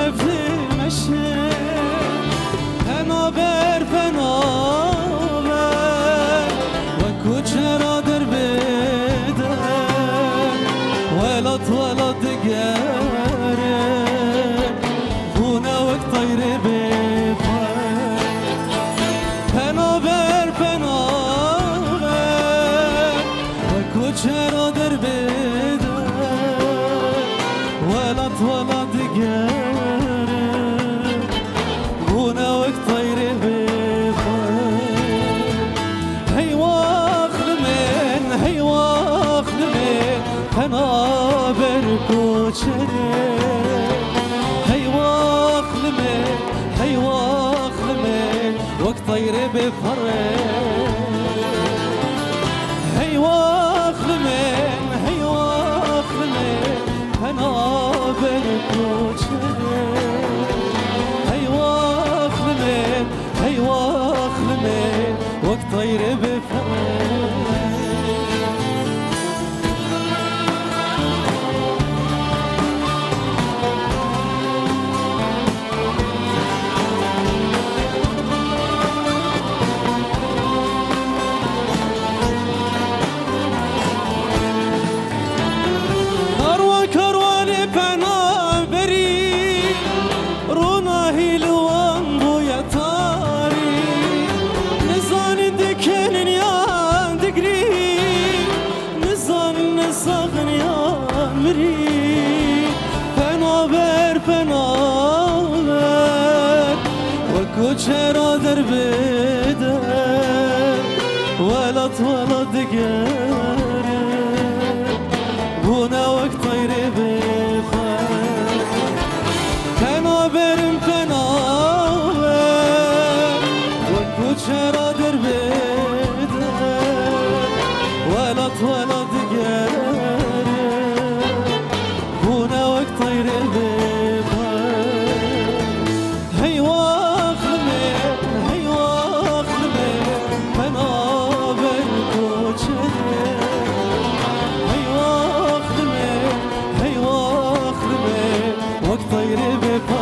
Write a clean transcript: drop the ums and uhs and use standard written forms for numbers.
رفتی مشه پنابر پنابر وکو چرا در بده ولد ولد دگره بونه وک طیر بفر پنابر پنابر وکو چرا در بده ولد ولد دگره بونه وک طیر بفر هی واخل من هی واخل من پنابر کوچره هی واخل من هی واخل من وک طیر بفر هی واخل من هی واخل من پنابر کوچره هی واخل من هی واخل من وک طیر بفر چرا در بده ولد ولد دگره بونه وک طیر بفر پنابرم پنابر وکو چرا در بده ولد ولد دگره بونه وک طیر بفر هی طیر بپر